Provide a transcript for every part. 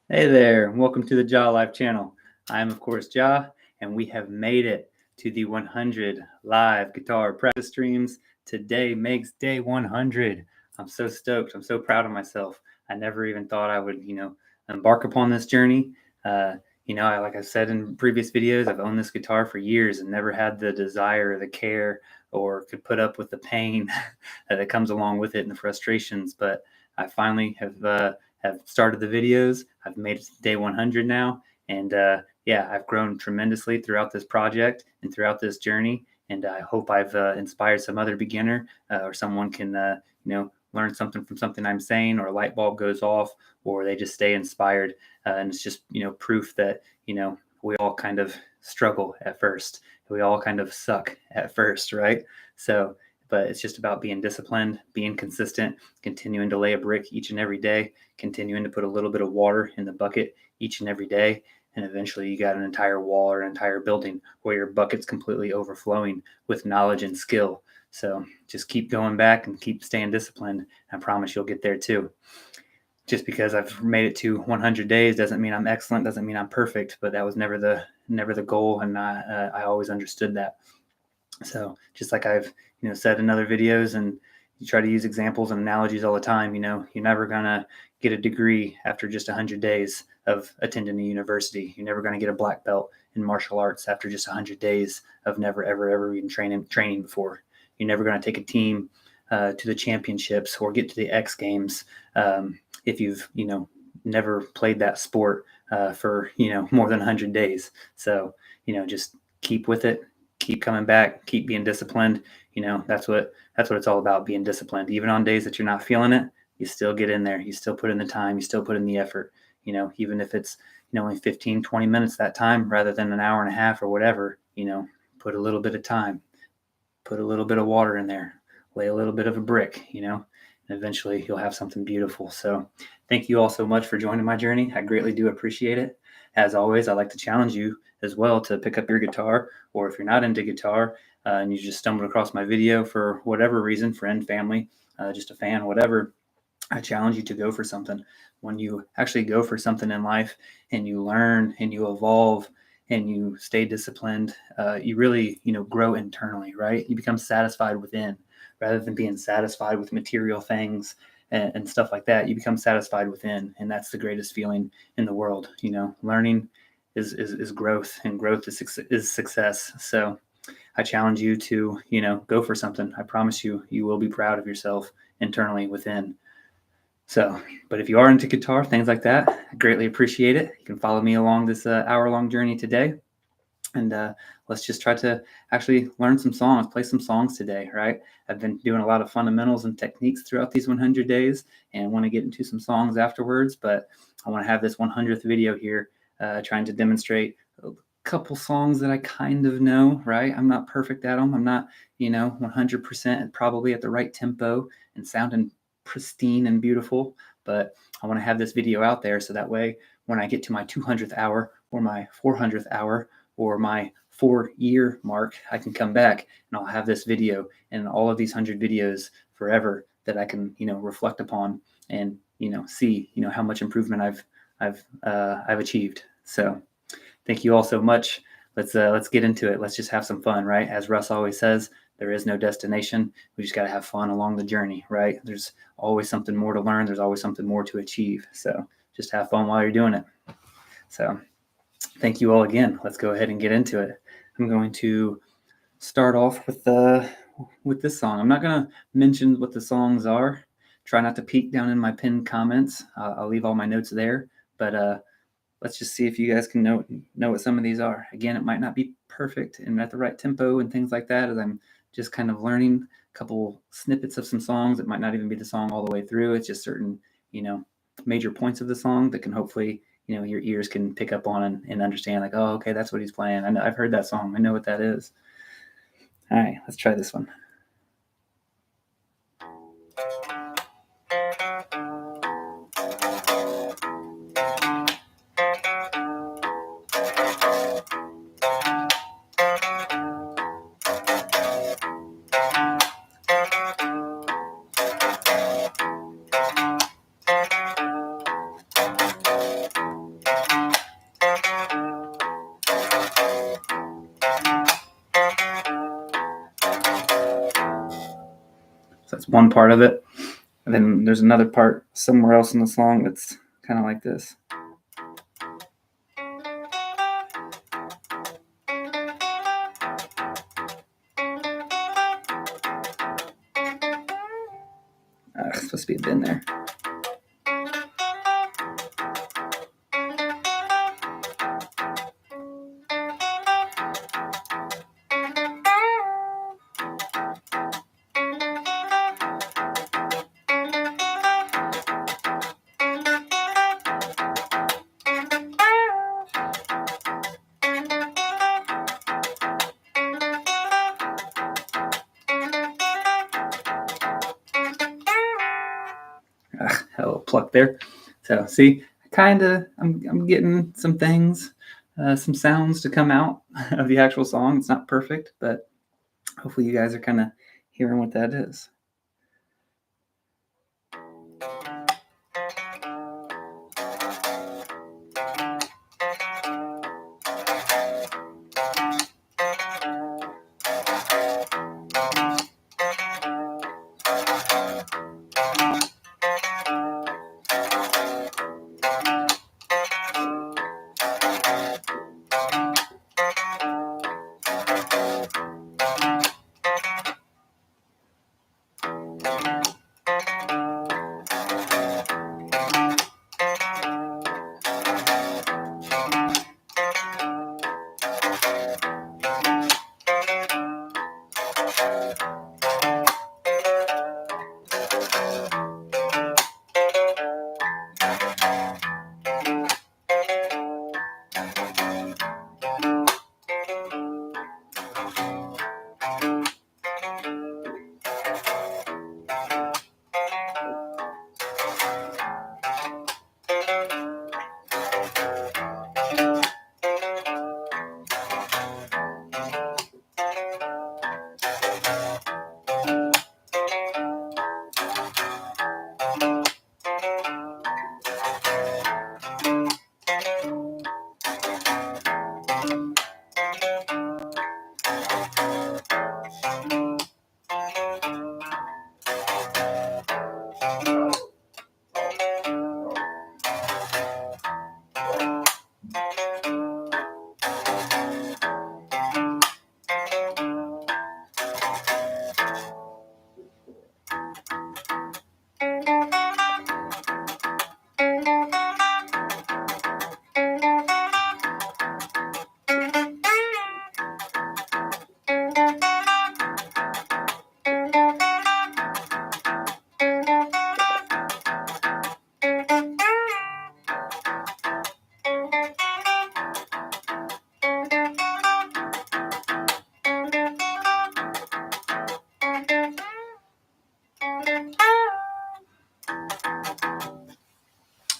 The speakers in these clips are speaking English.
Hey there, welcome to the Jah Life channel. I'm of course Jah, and we have made it to the 100 live guitar practice streams. Today makes day 100. I'm so stoked. I'm so proud of myself. I never even thought I would, embark upon this journey. Like I said in previous videos, I've owned this guitar for years and never had the desire or the care or could put up with the pain that comes along with it and the frustrations. But I finally have started the videos. I've made it to day 100 now. And I've grown tremendously throughout this project and throughout this journey. And I hope I've inspired some other beginner or someone can, learn something from something I'm saying, or a light bulb goes off, or they just stay inspired. And it's just, proof that, we all kind of struggle at first. We all kind of suck at first, right? But it's just about being disciplined, being consistent, continuing to lay a brick each and every day, continuing to put a little bit of water in the bucket each and every day. And eventually you got an entire wall or an entire building where your bucket's completely overflowing with knowledge and skill. So just keep going back and keep staying disciplined. I promise you'll get there too. Just because I've made it to 100 days doesn't mean I'm excellent, doesn't mean I'm perfect, but that was never the goal. And I always understood that. So just like I've, said in other videos, and you try to use examples and analogies all the time, you're never going to get a degree after just 100 days of attending a university. You're never going to get a black belt in martial arts after just 100 days of never, ever even training before. You're never going to take a team to the championships or get to the X Games if you've, never played that sport for, more than 100 days. So, just keep with it. Keep coming back, keep being disciplined. That's what it's all about, being disciplined. Even on days that you're not feeling it, you still get in there. You still put in the time, you still put in the effort, even if it's, only 15, 20 minutes that time rather than an hour and a half or whatever, put a little bit of time, put a little bit of water in there, lay a little bit of a brick, and eventually you'll have something beautiful. So thank you all so much for joining my journey. I greatly do appreciate it. As always, I'd like to challenge you as well to pick up your guitar, or if you're not into guitar and you just stumbled across my video for whatever reason, friend, family, just a fan, whatever, I challenge you to go for something. When you actually go for something in life and you learn and you evolve and you stay disciplined, you really, grow internally, right? You become satisfied within rather than being satisfied with material things and stuff like that. You become satisfied within, and that's the greatest feeling in the world. Learning is growth, and growth is success. So I challenge you to, go for something. I promise you, you will be proud of yourself internally within. So, but if you are into guitar, things like that, I greatly appreciate it. You can follow me along this hour-long journey today. And let's just try to actually learn some songs, play some songs today, right? I've been doing a lot of fundamentals and techniques throughout these 100 days and want to get into some songs afterwards. But I want to have this 100th video here trying to demonstrate a couple songs that I kind of know, right? I'm not perfect at them. I'm not, 100% probably at the right tempo and sounding pristine and beautiful. But I want to have this video out there so that way when I get to my 200th hour or my 400th hour, or my 4-year mark, I can come back and I'll have this video and all of these 100 videos forever that I can, reflect upon and, see, how much improvement I've achieved. So thank you all so much. Let's get into it. Let's just have some fun, right? As Russ always says, there is no destination. We just got to have fun along the journey, right? There's always something more to learn. There's always something more to achieve. So just have fun while you're doing it. So thank you all again. Let's go ahead and get into it. I'm going to start off with this song. I'm not going to mention what the songs are. Try not to peek down in my pinned comments. I'll leave all my notes there. But let's just see if you guys can know what some of these are. Again, it might not be perfect and at the right tempo and things like that, as I'm just kind of learning a couple snippets of some songs. It might not even be the song all the way through. It's just certain, major points of the song that can hopefully, your ears can pick up on and understand, like, oh, okay, that's what he's playing. I know, I've heard that song. I know what that is. All right, let's try this one. That's one part of it. And then there's another part somewhere else in the song that's kind of like this. It's supposed to be a bend there. Had a little pluck there. So see, I'm getting some things, some sounds to come out of the actual song. It's not perfect, but hopefully you guys are kind of hearing what that is.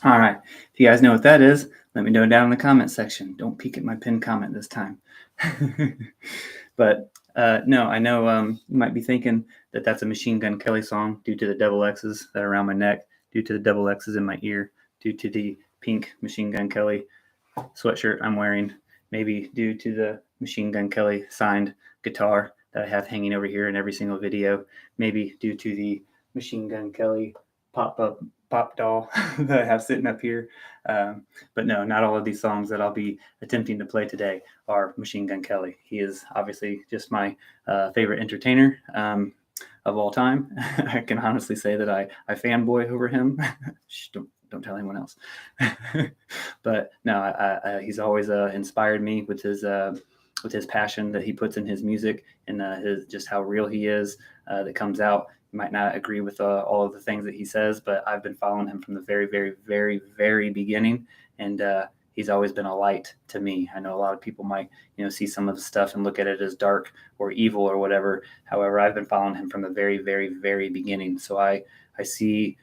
All right. If you guys know what that is, let me know down in the comment section. Don't peek at my pinned comment this time. But no, I know you might be thinking that that's a Machine Gun Kelly song due to the double X's that are around my neck, due to the double X's in my ear, due to the pink Machine Gun Kelly sweatshirt I'm wearing, maybe due to the Machine Gun Kelly signed guitar that I have hanging over here in every single video, maybe due to the Machine Gun Kelly pop doll that I have sitting up here. But no, not all of these songs that I'll be attempting to play today are Machine Gun Kelly. He is obviously just my favorite entertainer of all time. I can honestly say that I fanboy over him. Shh, don't tell anyone else. But no, he's always inspired me with his passion that he puts in his music and his just how real he is that comes out. You might not agree with all of the things that he says, but I've been following him from the very, very, very, very beginning, and he's always been a light to me. I know a lot of people might, see some of the stuff and look at it as dark or evil or whatever. However, I've been following him from the very, very, very beginning. So I see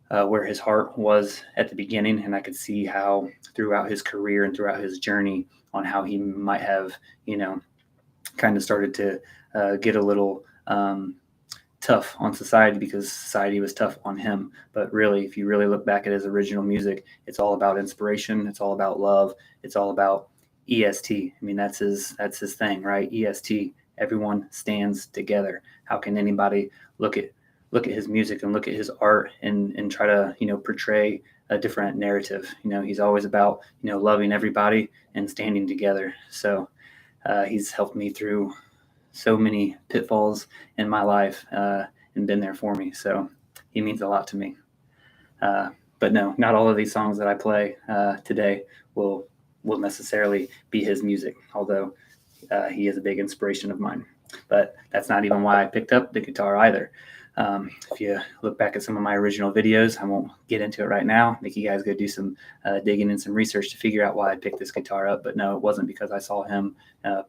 where his heart was at the beginning, and I could see how throughout his career and throughout his journey on how he might have, kind of started to get a little tough on society because society was tough on him. But really, if you really look back at his original music, it's all about inspiration. It's all about love. It's all about EST. I mean, that's his thing, right? EST. Everyone stands together. How can anybody look look at his music and look at his art and try to, portray a different narrative. He's always about, loving everybody and standing together. So he's helped me through so many pitfalls in my life and been there for me. So he means a lot to me. But no, not all of these songs that I play today will necessarily be his music, although he is a big inspiration of mine. But that's not even why I picked up the guitar either. If you look back at some of my original videos, I won't get into it right now. Make you guys go do some digging and some research to figure out why I picked this guitar up. But no, it wasn't because I saw him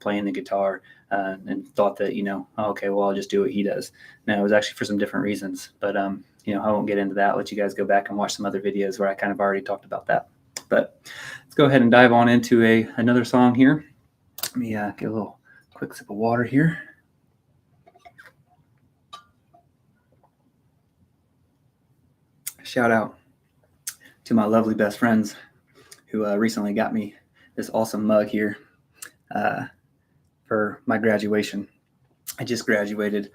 playing the guitar and thought that, oh, okay, well, I'll just do what he does. No, it was actually for some different reasons. But, I won't get into that. I'll let you guys go back and watch some other videos where I kind of already talked about that. But let's go ahead and dive on into another song here. Let me get a little quick sip of water here. Shout out to my lovely best friends who recently got me this awesome mug here for my graduation. I just graduated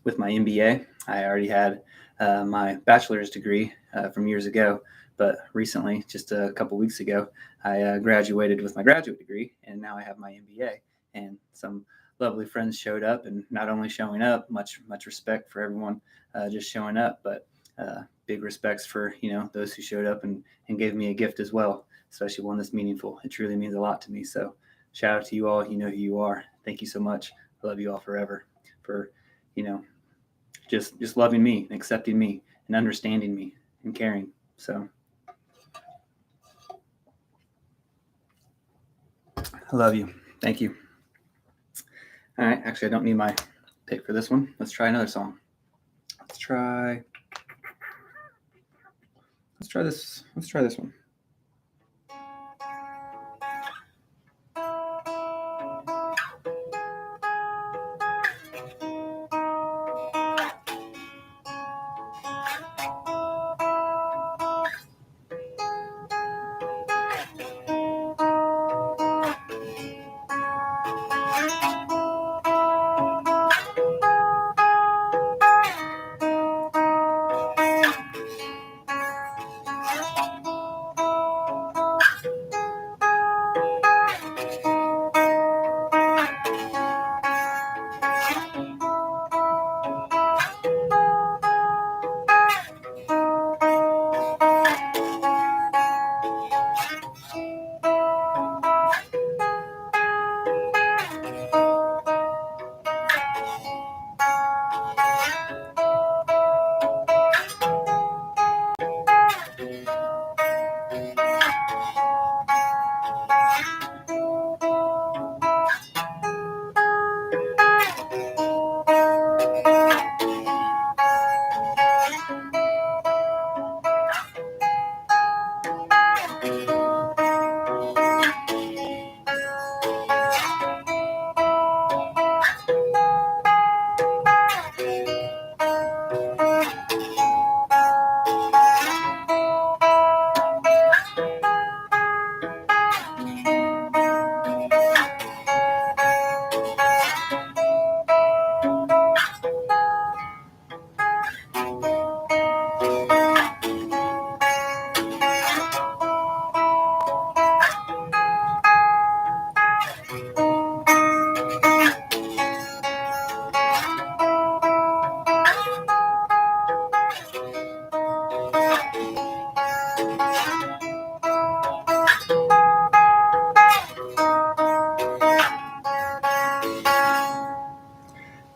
with my MBA. I already had my bachelor's degree from years ago, but recently, just a couple weeks ago, I graduated with my graduate degree, and now I have my MBA. And some lovely friends showed up, and not only showing up, much respect for everyone just showing up, but big respects for those who showed up and gave me a gift as well, especially one that's meaningful. It truly means a lot to me. So shout out to you all. You know who you are. Thank you so much. I love you all forever for just loving me and accepting me and understanding me and caring. So I love you. Thank you. All right. Actually, I don't need my pick for this one. Let's try another song. Let's try this. Let's try this one.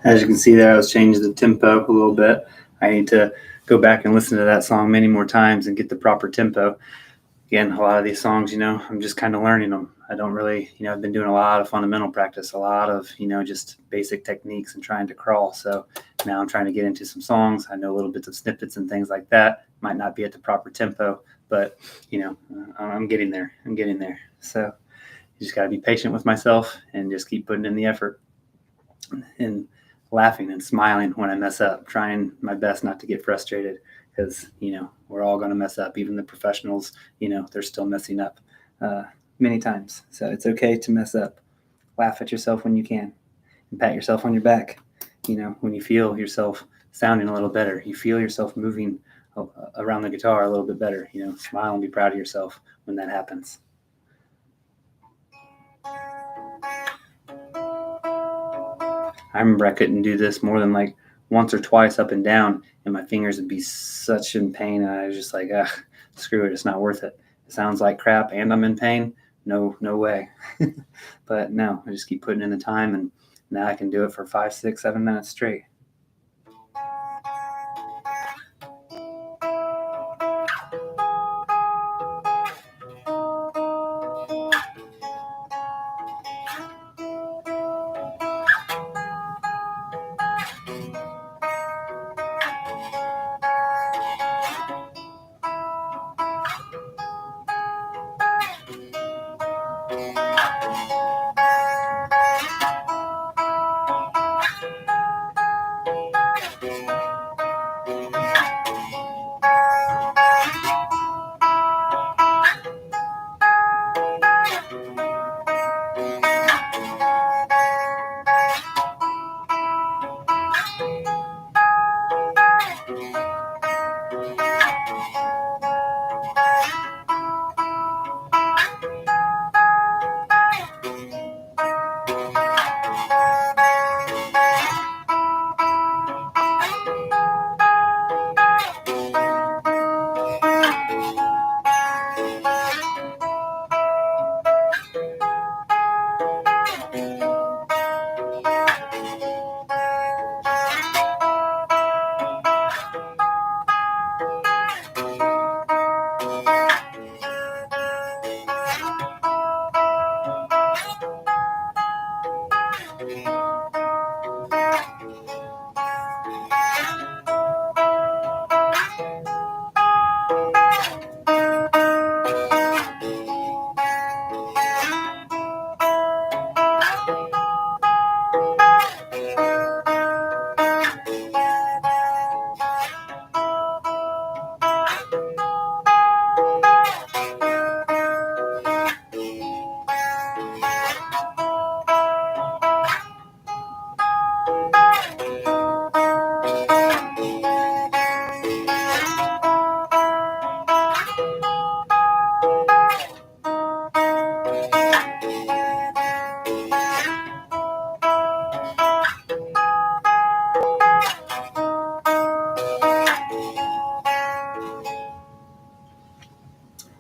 As you can see there, I was changing the tempo a little bit. I need to go back and listen to that song many more times and get the proper tempo. Again, a lot of these songs, I'm just kind of learning them. I don't really, I've been doing a lot of fundamental practice, a lot of, just basic techniques and trying to crawl. So now I'm trying to get into some songs. I know little bits of snippets and things like that. Might not be at the proper tempo, but, I'm getting there. So you just got to be patient with myself and just keep putting in the effort and laughing and smiling when I mess up, trying my best not to get frustrated because, we're all going to mess up. Even the professionals, they're still messing up many times. So it's okay to mess up. Laugh at yourself when you can and pat yourself on your back, when you feel yourself sounding a little better. You feel yourself moving around the guitar a little bit better. Smile and be proud of yourself when that happens. I remember I couldn't do this more than like once or twice up and down, and my fingers would be such in pain, and I was just like, screw it, it's not worth it. It sounds like crap, and I'm in pain. No way. But no, I just keep putting in the time, and now I can do it for 5, 6, 7 minutes straight.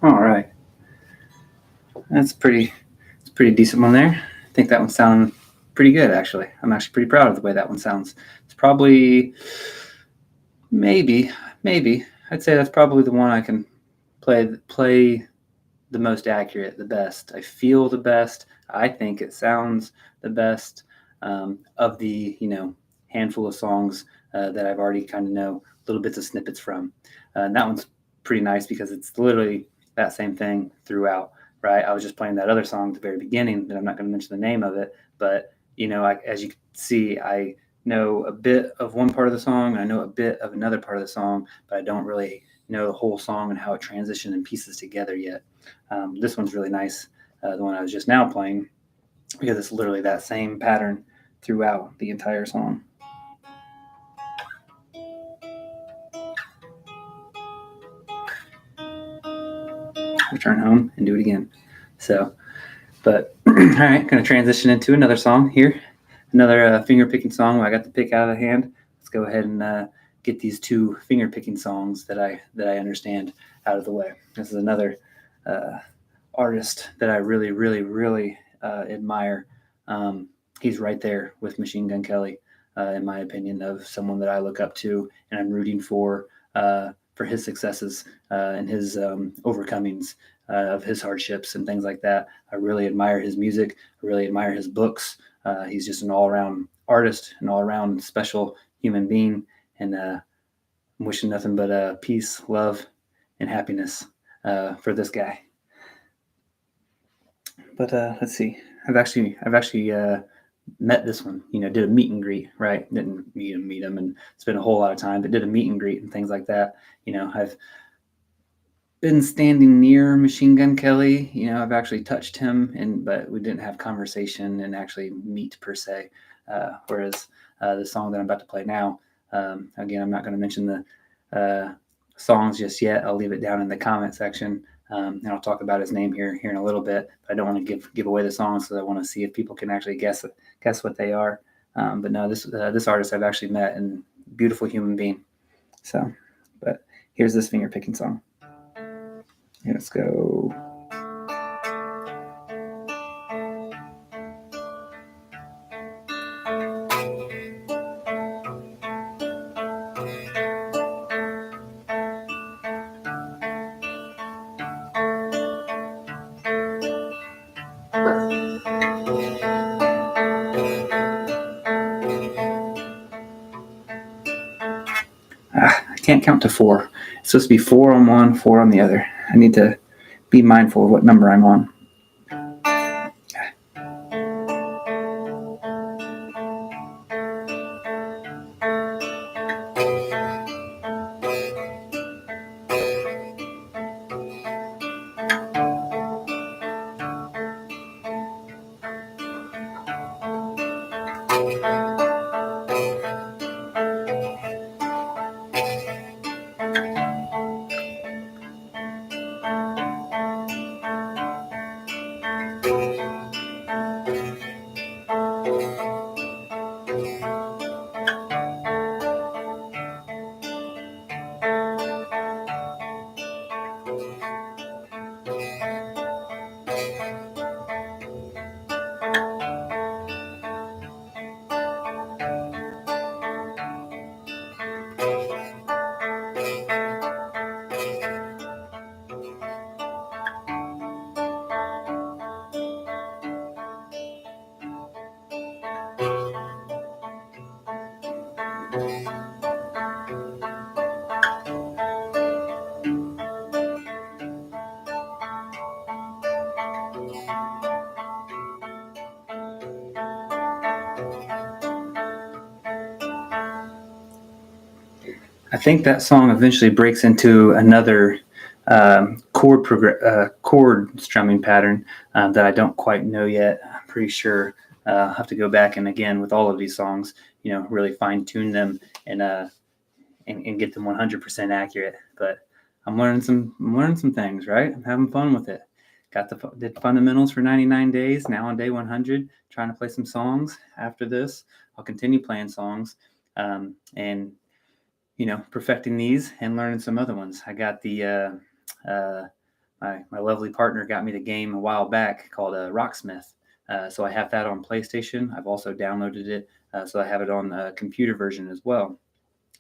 All right, it's pretty decent one there. I think that one sounded pretty good, actually. I'm actually pretty proud of the way that one sounds. It's probably, maybe, I'd say that's probably the one I can play the most accurate, the best. I feel the best. I think it sounds the best of the handful of songs that I've already kind of know little bits of snippets from. And that one's pretty nice because it's literally that same thing throughout. Right? I was just playing that other song at the very beginning, and I'm not going to mention the name of it, but as you can see, I know a bit of one part of the song, and I know a bit of another part of the song, but I don't really know the whole song and how it transitioned and pieces together yet. This one's really nice, the one I was just now playing, because it's literally that same pattern throughout the entire song. Return home and do it again. So, but all right, going to transition into another song here, another finger picking song. I got the pick out of the hand. Let's go ahead and get these two finger picking songs that I understand out of the way. This is another artist that I really, really, really admire. He's right there with Machine Gun Kelly, in my opinion, of someone that I look up to and I'm rooting for his successes and his overcomings of his hardships and things like that. I really admire his music. I really admire his books. He's just an all-around artist, an all-around special human being, and I'm wishing nothing but peace, love, and happiness for this guy. But let's see. I've actually met this one. Did a meet and greet. Right? Didn't meet him and spent a whole lot of time, but did a meet and greet and things like that. I've been standing near Machine Gun Kelly. I've actually touched him, but we didn't have conversation and actually meet per se. Whereas the song that I'm about to play now, Again, I'm not going to mention the songs just yet. I'll leave it down in the comment section, and I'll talk about his name here in a little bit. I don't want to give away the songs, so I want to see if people can actually guess what they are. But no, this artist I've actually met, and beautiful human being. So, but here's this finger picking song. Here, let's go. I can't count to 4. It's supposed to be 4 on one, 4 on the other. I need to be mindful of what number I'm on. I think that song eventually breaks into another chord strumming pattern that I don't quite know yet. I'm pretty sure I'll have to go back and again with all of these songs, really fine tune them and get them 100% accurate. But I'm learning some things, right? I'm having fun with it. Did fundamentals for 99 days. Now on day 100, trying to play some songs. After this, I'll continue playing songs and perfecting these and learning some other ones. I got my lovely partner got me the game a while back called Rocksmith. So I have that on PlayStation. I've also downloaded it, so I have it on the computer version as well.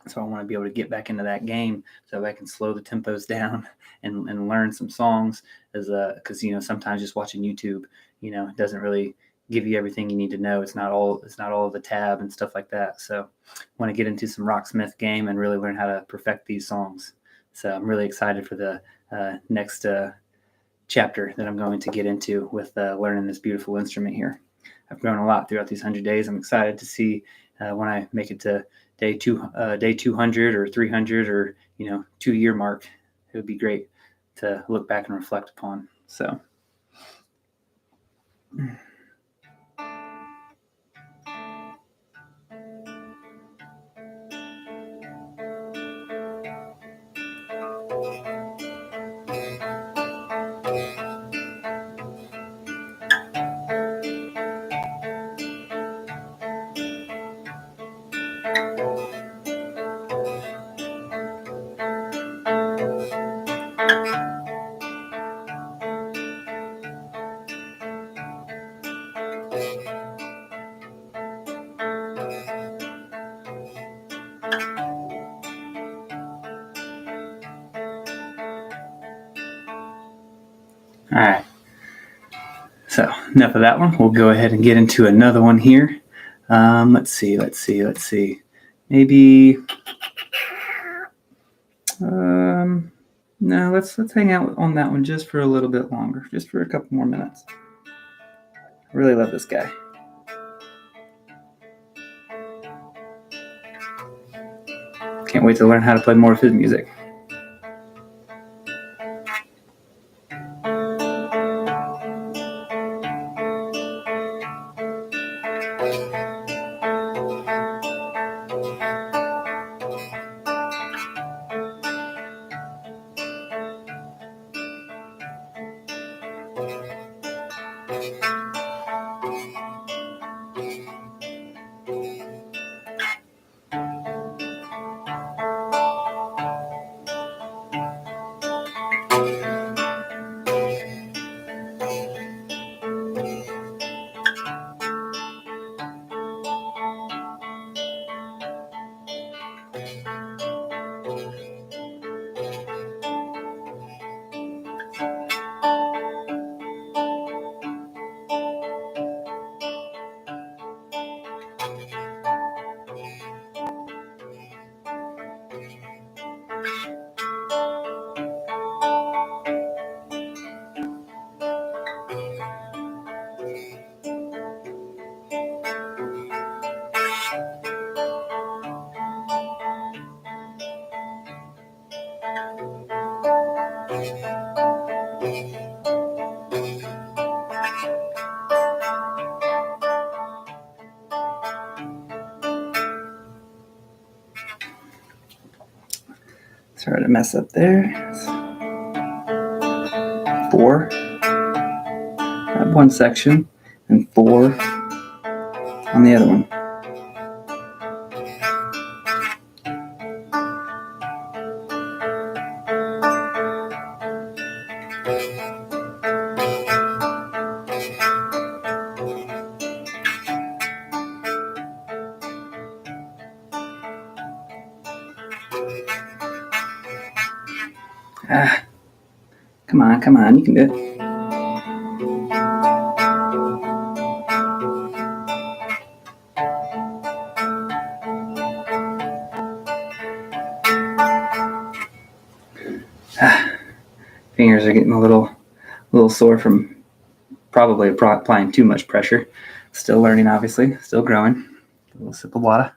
So I want to be able to get back into that game so I can slow the tempos down and learn some songs, because sometimes just watching YouTube, it doesn't really give you everything you need to know. It's not all of the tab and stuff like that. So I want to get into some Rocksmith game and really learn how to perfect these songs. So I'm really excited for the next chapter that I'm going to get into with learning this beautiful instrument here. I've grown a lot throughout these 100 days. I'm excited to see when I make it to day 200 or 300 or 2-year mark. It would be great to look back and reflect upon. So. All right. So enough of that one. We'll go ahead and get into another one here. Let's see. Maybe. No, let's hang out on that one just for a little bit longer, just for a couple more minutes. I really love this guy. Can't wait to learn how to play more of his music. Sorry to mess up there. 4 at one section and 4 on the other one. Come on, you can do it. Fingers are getting a little sore from probably applying too much pressure. Still learning, obviously, still growing. A little sip of water.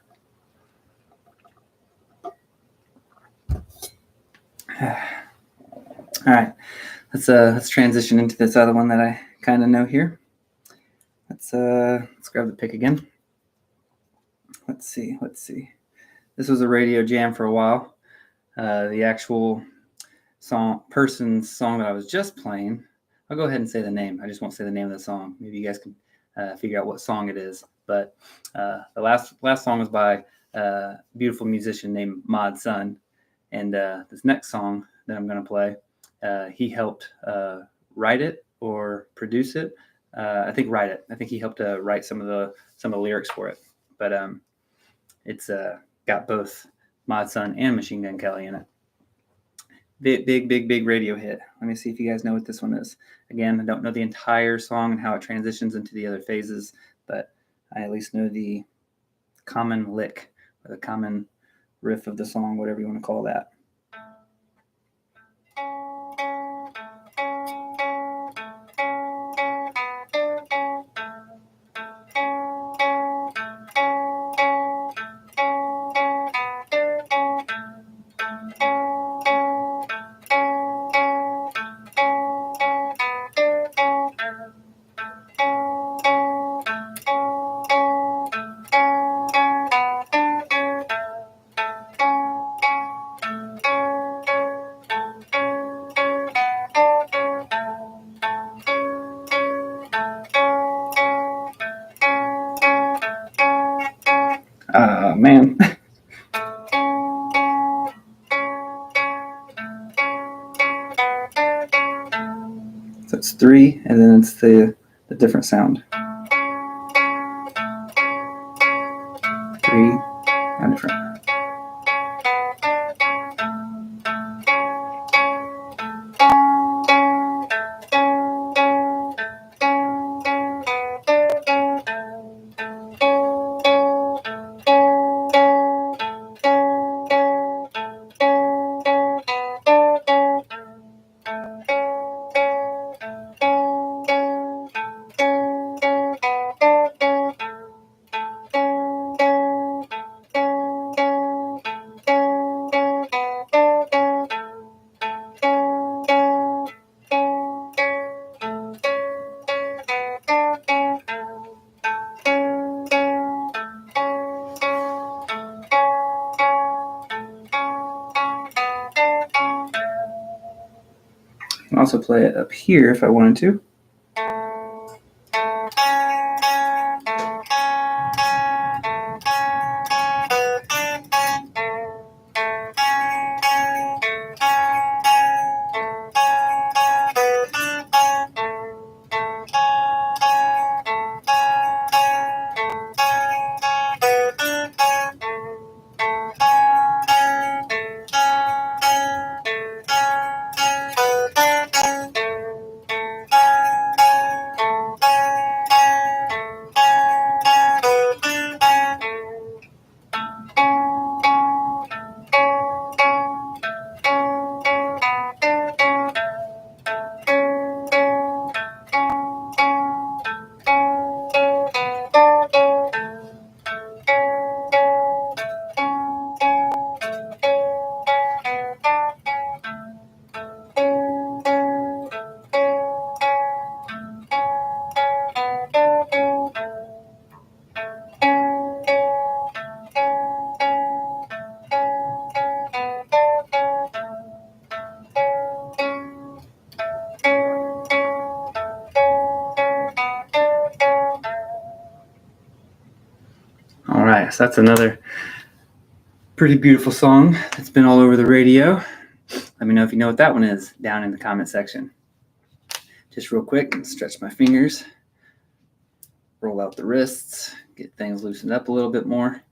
All right, let's transition into this other one that I kind of know here. Let's grab the pick again. Let's see. This was a radio jam for a while. The actual person's song that I was just playing, I'll go ahead and say the name. I just won't say the name of the song. Maybe you guys can figure out what song it is. But the last song was by a beautiful musician named Mod Sun. And this next song that I'm going to play, he helped write it or produce it. I think write it. I think he helped write some of the lyrics for it. But it's got both Mod Sun and Machine Gun Kelly in it. Big radio hit. Let me see if you guys know what this one is. Again, I don't know the entire song and how it transitions into the other phases, but I at least know the common lick or the common riff of the song, whatever you want to call that. Man. So it's 3, and then it's the different sound. 3 and different. I can also play it up here if I wanted to. right, so that's another pretty beautiful song that's been all over the radio. Let me know if you know what that one is down in the comment section. Just real quick, stretch my fingers, roll out the wrists, get things loosened up a little bit more.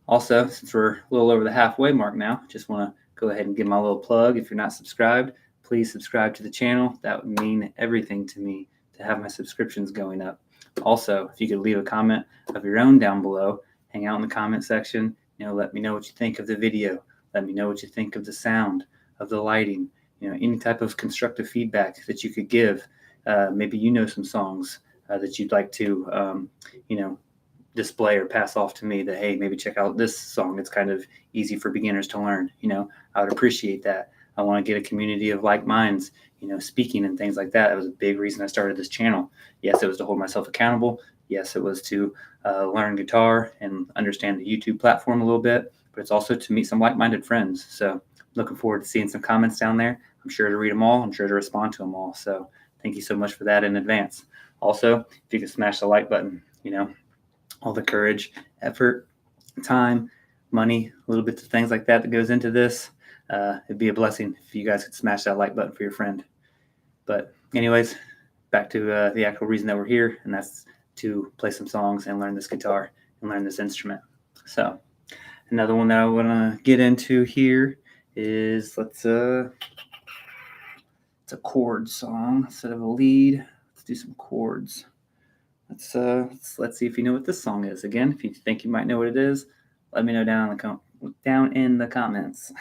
Also, since we're a little over the halfway mark now, just want to go ahead and give my little plug. If you're not subscribed, please subscribe to the channel. That would mean everything to me to have my subscriptions going up. Also, if you could leave a comment of your own down below, hang out in the comment section, let me know what you think of the video. Let me know what you think of the sound, of the lighting, any type of constructive feedback that you could give. Maybe some songs that you'd like to, display or pass off to me that, hey, maybe check out this song. It's kind of easy for beginners to learn. I would appreciate that. I want to get a community of like minds, speaking and things like that. That was a big reason I started this channel. Yes, it was to hold myself accountable. Yes, it was to learn guitar and understand the YouTube platform a little bit, but it's also to meet some like-minded friends. So looking forward to seeing some comments down there. I'm sure to read them all. I'm sure to respond to them all. So thank you so much for that in advance. Also, if you could smash the like button, all the courage, effort, time, money, little bits of things like that goes into this. It'd be a blessing if you guys could smash that like button for your friend. But anyways, back to the actual reason that we're here, and that's to play some songs and learn this guitar and learn this instrument. So another one that I want to get into here is it's a chord song instead of a lead. Let's do some chords. Let's see if you know what this song is. Again, if you think you might know what it is, let me know down in the comments.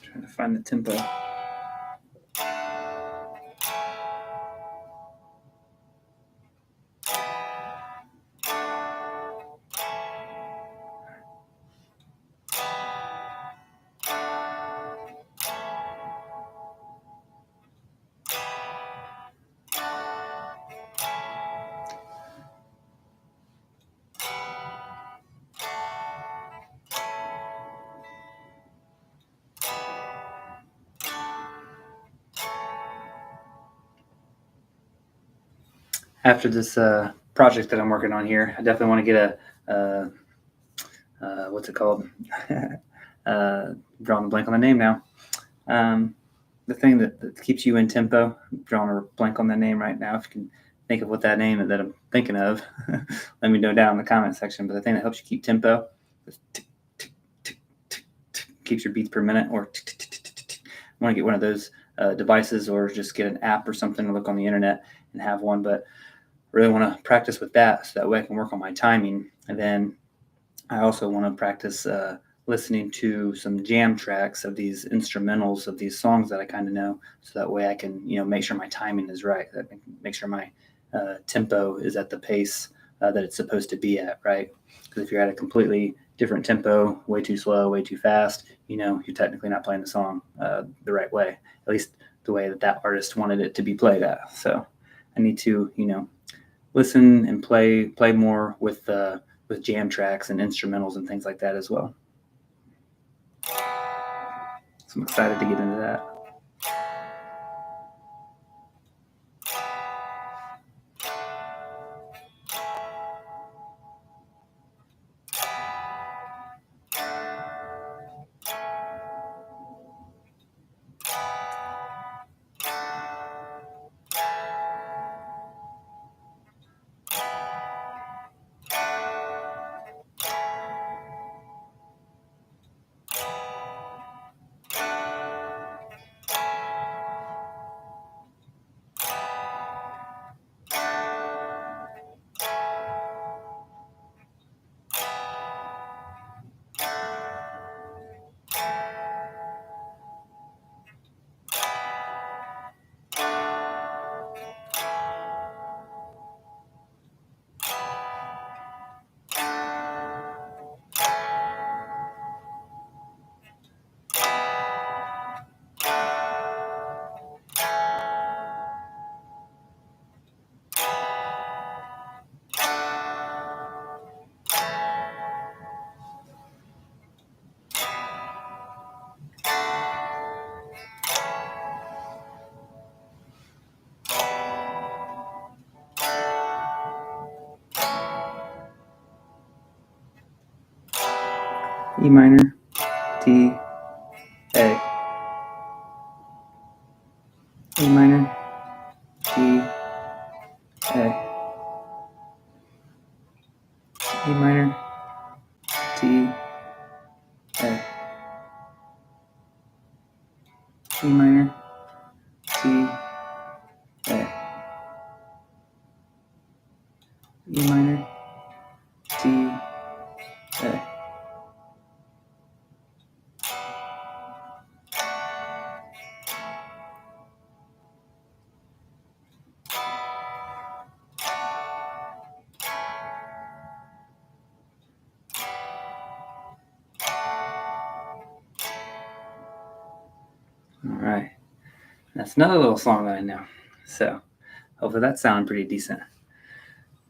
Trying to find the tempo. After this project that I'm working on here, I definitely want to get what's it called? Drawing a blank on the name now. The thing that keeps you in tempo. I'm drawing a blank on the name right now. If you can think of what that name is that I'm thinking of, let me know down in the comment section. But the thing that helps you keep tempo is tick, tick, tick, tick, tick, keeps your beats per minute, or tick, tick, tick, tick, tick, tick. I want to get one of those devices, or just get an app or something to look on the internet and have one. But really want to practice with that so that way I can work on my timing. And then I also want to practice listening to some jam tracks of these instrumentals of these songs that I kind of know, so that way I can, make sure my timing is right. That make sure my tempo is at the pace that it's supposed to be at, right? Because if you're at a completely different tempo, way too slow, way too fast, you're technically not playing the song the right way, at least the way that artist wanted it to be played at. So I need to, listen and play more with jam tracks and instrumentals and things like that as well. So I'm excited to get into that. E minor, T, A. E minor, T, A. E minor, T, A. E minor, T, A. E minor, T, A. All right. That's another little song that I know. So hopefully that sounded pretty decent.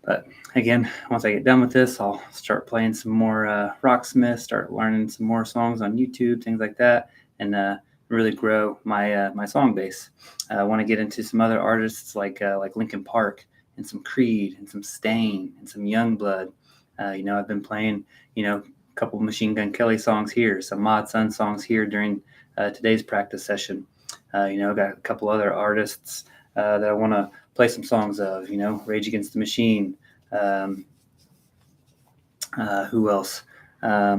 But again, once I get done with this, I'll start playing some more Rocksmith, start learning some more songs on YouTube, things like that, and really grow my song base. I want to get into some other artists like Linkin Park and some Creed and some Stain and some Youngblood. I've been playing a couple Machine Gun Kelly songs here, some Mod Sun songs here during today's practice session. I've got a couple other artists that I want to play some songs of, Rage Against the Machine. Who else? I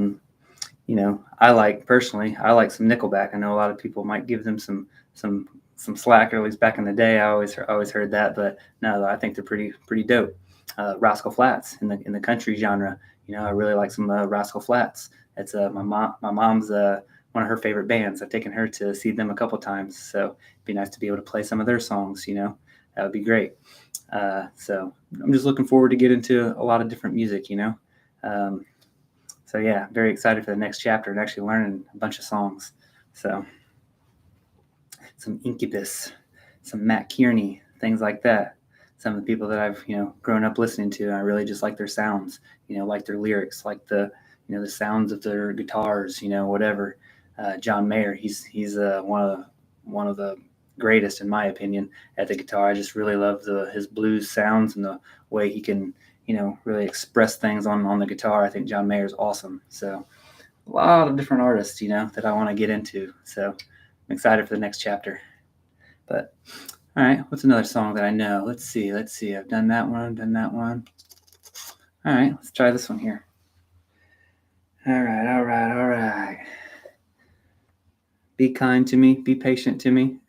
like some Nickelback. I know a lot of people might give them some slack, or at least back in the day, I always heard that. But no, I think they're pretty dope. Rascal Flatts in the country genre. I really like some Rascal Flatts. It's my mom's one of her favorite bands. I've taken her to see them a couple times, so it'd be nice to be able to play some of their songs. That would be great. So I'm just looking forward to get into a lot of different music. So yeah, very excited for the next chapter and actually learning a bunch of songs. So some Incubus, some Matt Kearney, things like that. Some of the people that I've grown up listening to, and I really just like their sounds. Like their lyrics, like the the sounds of their guitars. Whatever. John Mayer, he's one of the greatest in my opinion at the guitar. I just really love his blues sounds and the way he can really express things on the guitar. I think John Mayer is awesome. So a lot of different artists that I want to get into. So I'm excited for the next chapter. But all right, what's another song that I know? Let's see. I've done that one. All right, let's try this one here. All right. Be kind to me, be patient to me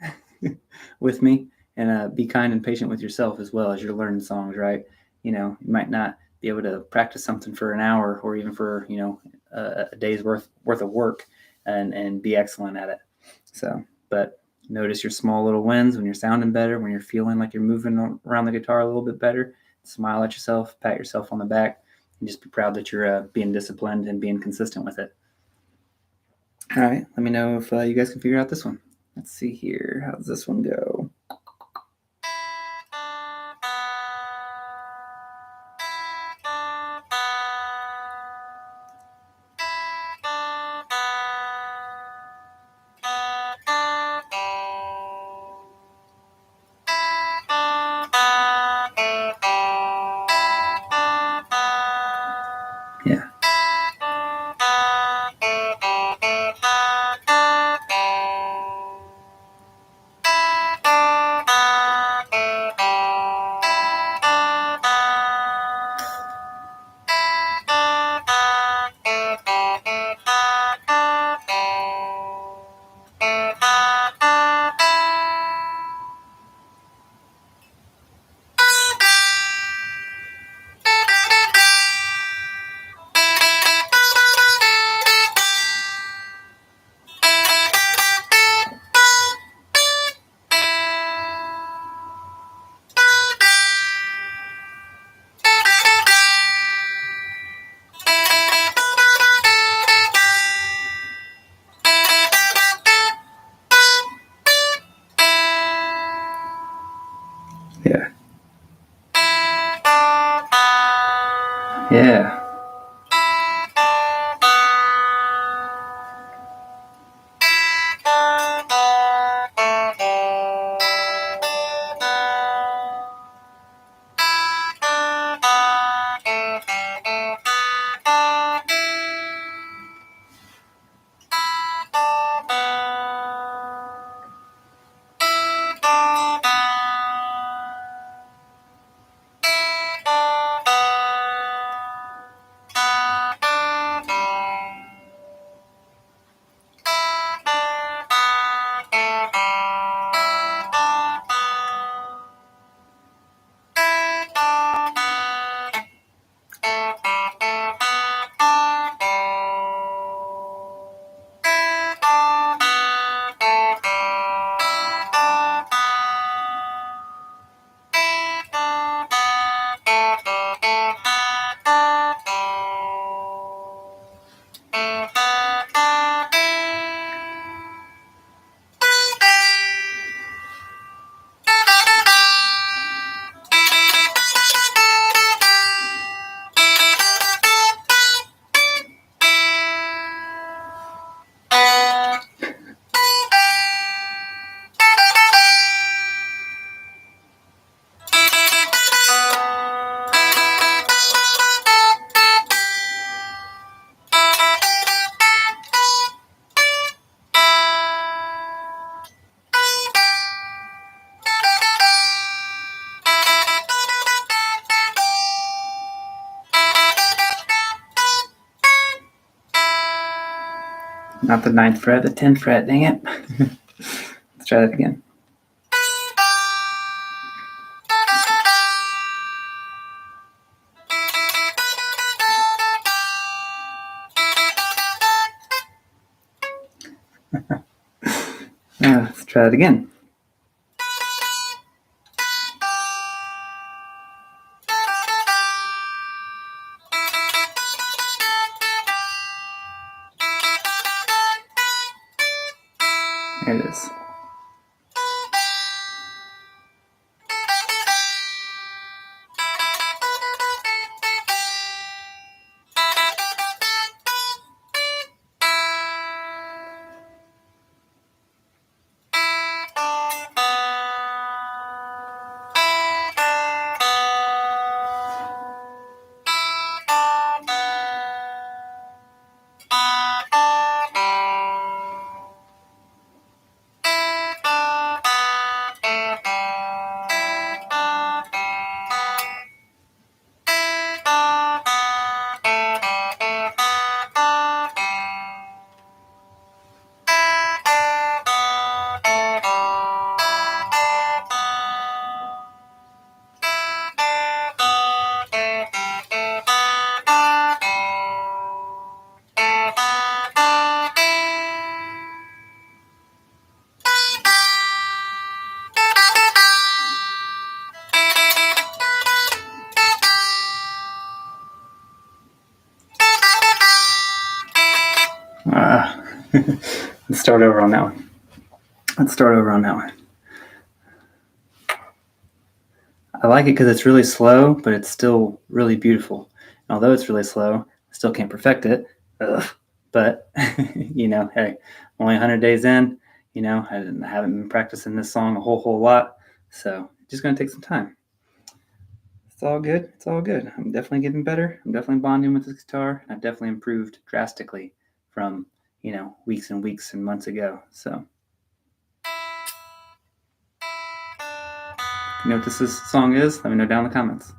with me, and be kind and patient with yourself as well as you're learning songs, right? You might not be able to practice something for an hour or even for a day's worth of work and be excellent at it. So, but notice your small little wins when you're sounding better, when you're feeling like you're moving around the guitar a little bit better. Smile at yourself, pat yourself on the back, and just be proud that you're being disciplined and being consistent with it. All right, let me know if you guys can figure out this one. Let's see here. How does this one go? Yeah. Yeah. Yeah. Not the 9th fret, the 10th fret, dang it. Let's try that again. Let's try that again. There it is. Let's start over on that one. I like it because it's really slow, but it's still really beautiful. And although it's really slow, I still can't perfect it. Ugh. But, hey, I'm only 100 days in. I haven't been practicing this song a whole lot. So just going to take some time. It's all good. I'm definitely getting better. I'm definitely bonding with this guitar. I've definitely improved drastically from, weeks and weeks and months ago. So, if you know what this song is, let me know down in the comments.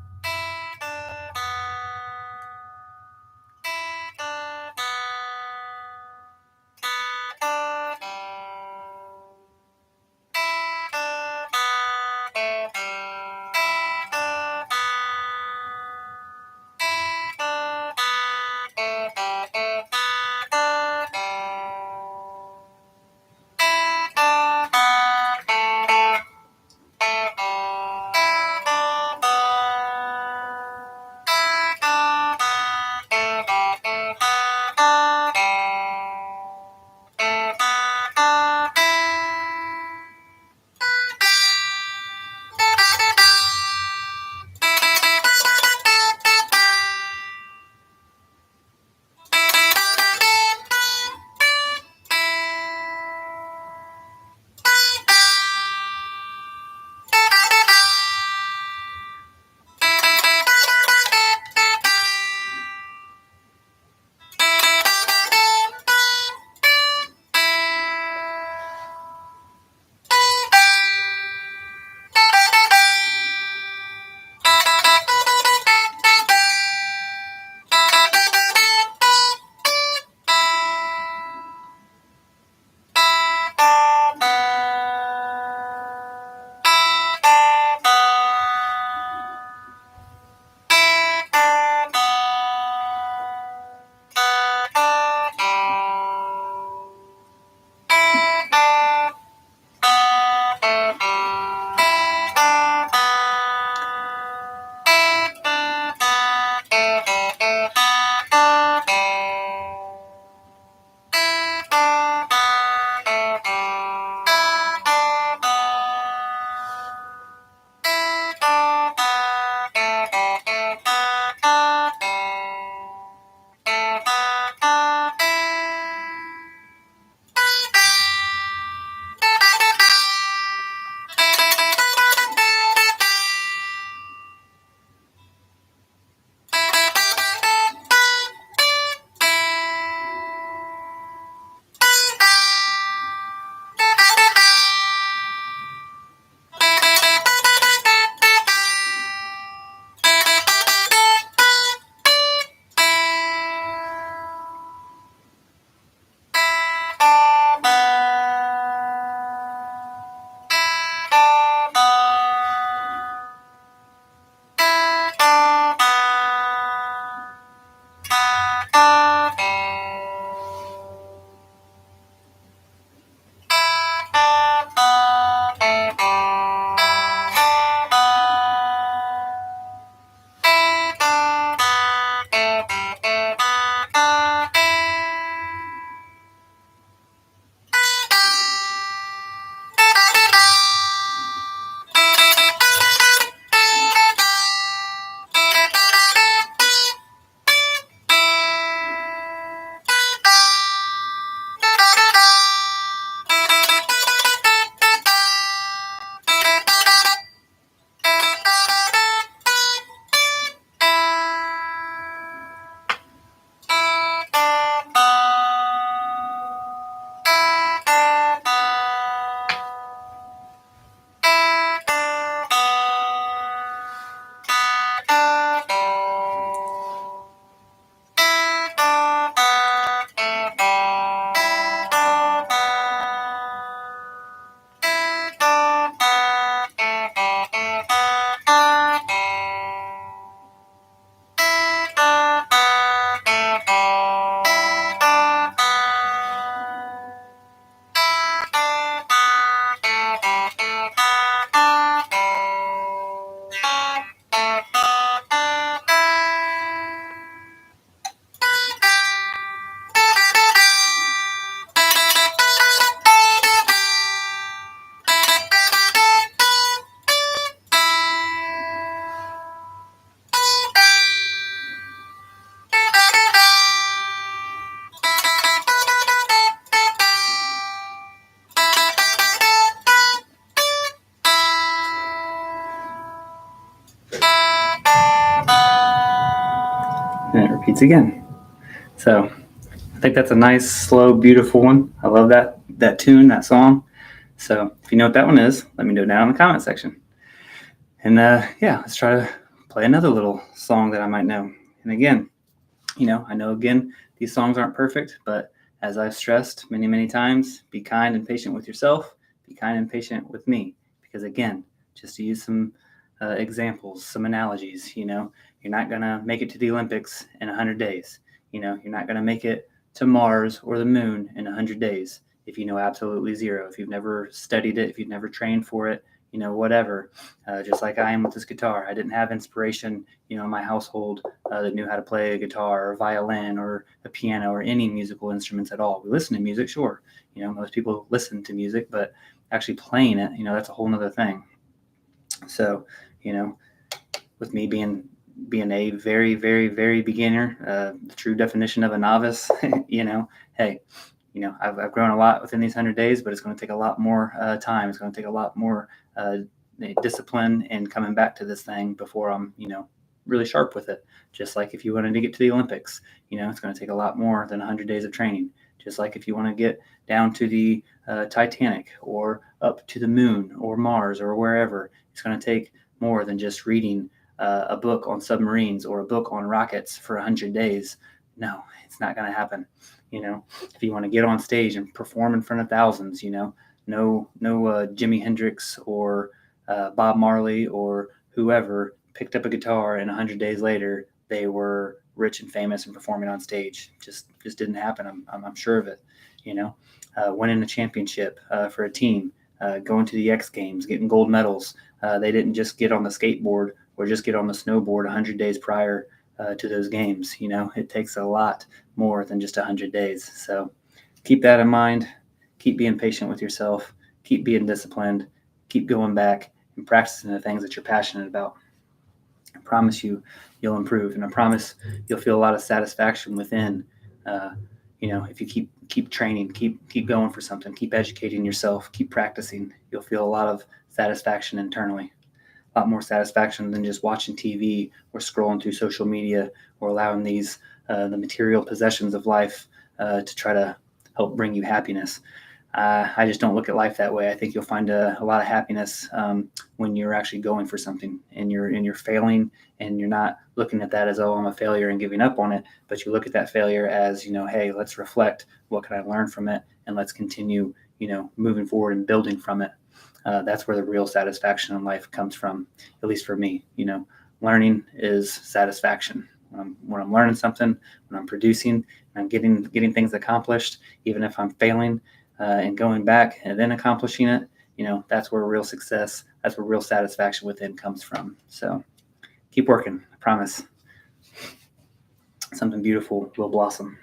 repeats again. So I think that's a nice, slow, beautiful one. I love that tune, that song. So if you know what that one is, let me know down in the comment section. And yeah, let's try to play another little song that I might know. And again, I know again, these songs aren't perfect, but as I've stressed many, many times, be kind and patient with yourself, be kind and patient with me. Because again, just to use some examples, some analogies, you're not going to make it to the Olympics in 100 days. You're not going to make it to Mars or the moon in 100 days if you know absolutely zero, if you've never studied it, if you've never trained for it, whatever. Just like I am with this guitar. I didn't have inspiration, in my household that knew how to play a guitar or violin or a piano or any musical instruments at all. We listen to music, sure. Most people listen to music, but actually playing it, that's a whole nother thing. So, with me being a very, very, very beginner, the true definition of a novice, hey, I've grown a lot within these 100 days, but it's going to take a lot more time. It's going to take a lot more discipline and coming back to this thing before I'm, really sharp with it. Just like if you wanted to get to the Olympics, it's going to take a lot more than 100 days of training. Just like if you want to get down to the Titanic or up to the moon or Mars or wherever, it's going to take more than just reading a book on submarines or a book on rockets for 100 days. No, it's not going to happen. If you want to get on stage and perform in front of thousands, no Jimi Hendrix or Bob Marley or whoever picked up a guitar and 100 days later they were rich and famous and performing on stage. Just didn't happen. I'm sure of it. Winning a championship for a team, going to the X Games, getting gold medals. They didn't just get on the skateboard or just get on the snowboard 100 days prior to those games. It takes a lot more than just 100 days. So keep that in mind. Keep being patient with yourself. Keep being disciplined. Keep going back and practicing the things that you're passionate about. I promise you'll improve, and I promise you'll feel a lot of satisfaction within. If you keep training, keep going for something, keep educating yourself, keep practicing, you'll feel a lot of satisfaction internally. A lot more satisfaction than just watching TV or scrolling through social media or allowing these the material possessions of life to try to help bring you happiness. I just don't look at life that way. I think you'll find a lot of happiness when you're actually going for something and you're failing, and you're not looking at that as, oh, I'm a failure and giving up on it, but you look at that failure as, hey, let's reflect. What can I learn from it? And let's continue, moving forward and building from it. That's where the real satisfaction in life comes from, at least for me. Learning is satisfaction. When I'm learning something, when I'm producing, and I'm getting things accomplished, even if I'm failing and going back and then accomplishing it, that's where real success, that's where real satisfaction within comes from. So keep working. I promise. Something beautiful will blossom.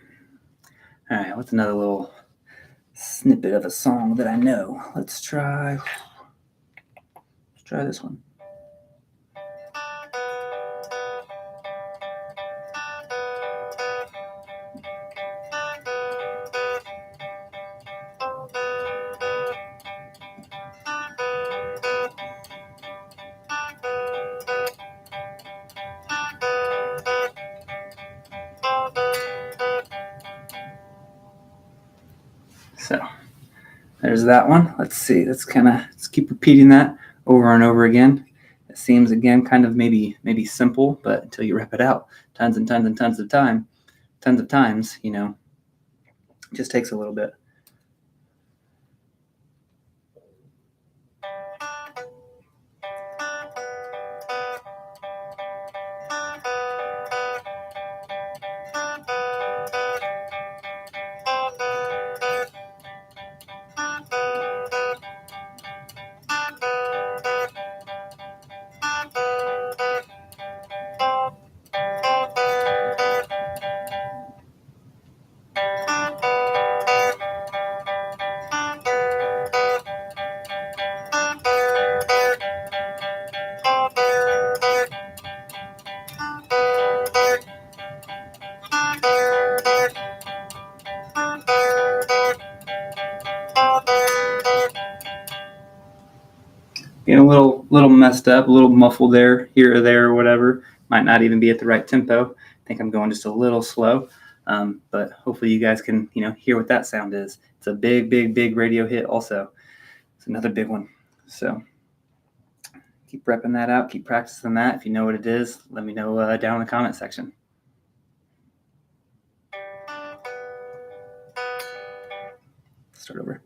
All right, what's another little snippet of a song that I know? Let's try this one. So there's that one. Let's see. Let's keep repeating that over and over again. It seems again kind of maybe simple, but until you rep it out tons and tons and tons of times, it just takes a little bit. Getting a little messed up, a little muffled there, here or there, or whatever. Might not even be at the right tempo. think I'm going just a little slow, but hopefully you guys can, hear what that sound is. It's a big, big, big radio hit also. It's another big one. So keep repping that out. Keep practicing that. If you know what it is, let me know down in the comment section. Start over.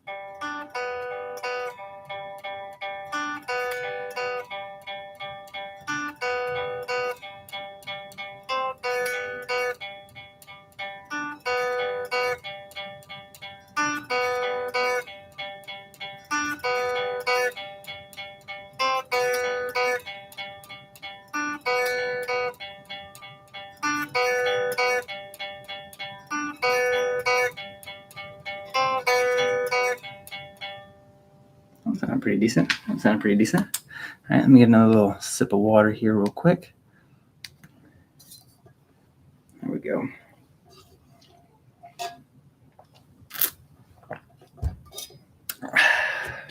That sounded pretty decent. All right, let me get another little sip of water here real quick. There we go.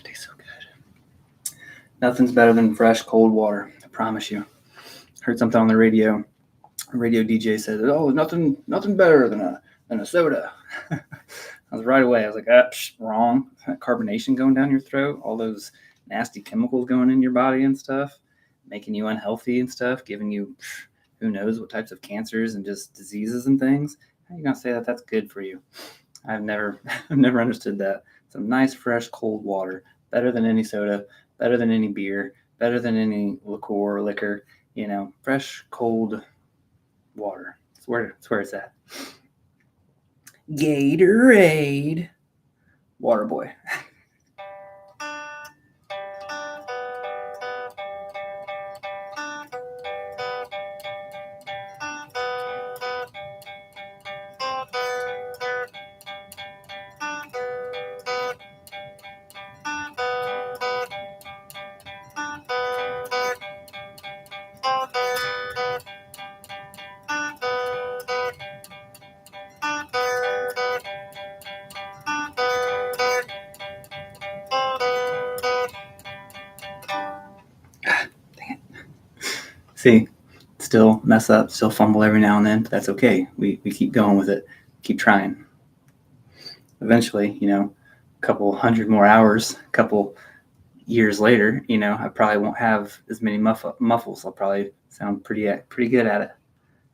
Tastes so good. Nothing's better than fresh, cold water. I promise you. Heard something on the radio. A radio DJ said, "Oh, nothing better than a soda." I was right away. I was like, wrong. Carbonation going down your throat, all those nasty chemicals going in your body and stuff, making you unhealthy and stuff, giving you who knows what types of cancers and just diseases and things. How are you gonna say that that's good for you? I've never understood that. Some nice, fresh, cold water, better than any soda, better than any beer, better than any liquor. Fresh, cold water. It's where it's at. Gatorade. Water boy. See, still mess up, still fumble every now and then, but that's okay. We keep going with it, keep trying. Eventually, a couple hundred more hours, a couple years later, I probably won't have as many muffles. I'll probably sound pretty good at it,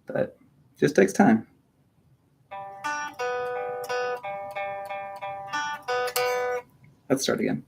but it just takes time. Let's start again.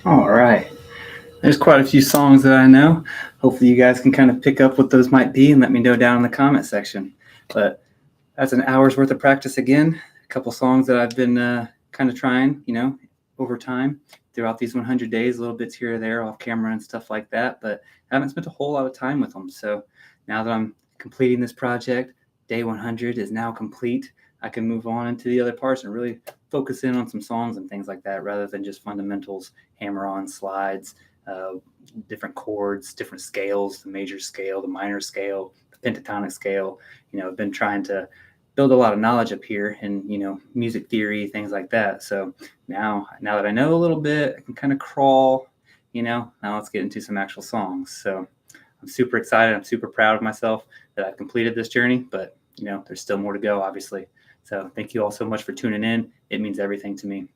All right. There's quite a few songs that I know. Hopefully you guys can kind of pick up what those might be and let me know down in the comment section. But that's an hour's worth of practice again. A couple songs that I've been kind of trying, over time throughout these 100 days, little bits here or there off camera and stuff like that. But I haven't spent a whole lot of time with them. So now that I'm completing this project, day 100 is now complete. I can move on into the other parts and really focus in on some songs and things like that rather than just fundamentals, hammer on slides, different chords, different scales, the major scale, the minor scale, the pentatonic scale. I've been trying to build a lot of knowledge up here in, music theory, things like that. So now that I know a little bit, I can kind of crawl, now let's get into some actual songs. So I'm super excited. I'm super proud of myself that I've completed this journey, but there's still more to go, obviously. So thank you all so much for tuning in. It means everything to me.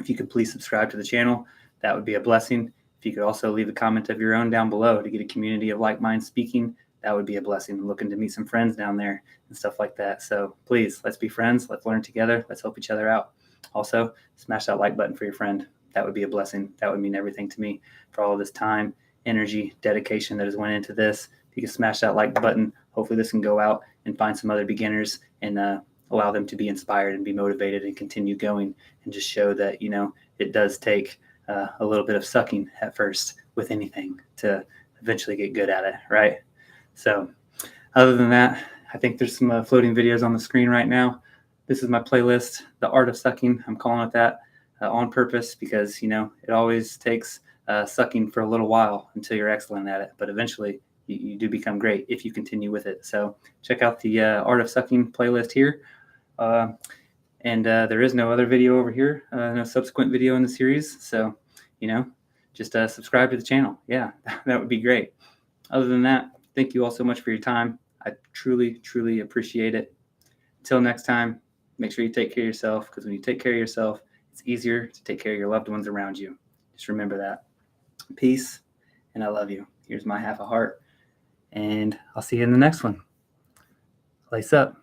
If you could please subscribe to the channel, that would be a blessing. If you could also leave a comment of your own down below to get a community of like-minded speaking, that would be a blessing. I'm looking to meet some friends down there and stuff like that. So please, let's be friends. Let's learn together. Let's help each other out. Also, smash that like button for your friend. That would be a blessing. That would mean everything to me for all of this time, energy, dedication that has went into this. If you can smash that like button, hopefully this can go out and find some other beginners and allow them to be inspired and be motivated and continue going, and just show that, it does take a little bit of sucking at first with anything to eventually get good at it, right? So other than that, I think there's some floating videos on the screen right now. This is my playlist, The Art of Sucking. I'm calling it that on purpose because, it always takes sucking for a little while until you're excellent at it. But eventually you do become great if you continue with it. So check out the Art of Sucking playlist here. And there is no other video over here, no subsequent video in the series. So, just subscribe to the channel. Yeah, that would be great. Other than that, thank you all so much for your time. I truly, truly appreciate it. Until next time, make sure you take care of yourself, because when you take care of yourself, it's easier to take care of your loved ones around you. Just remember that. Peace, and I love you. Here's my half a heart, and I'll see you in the next one. Lace up.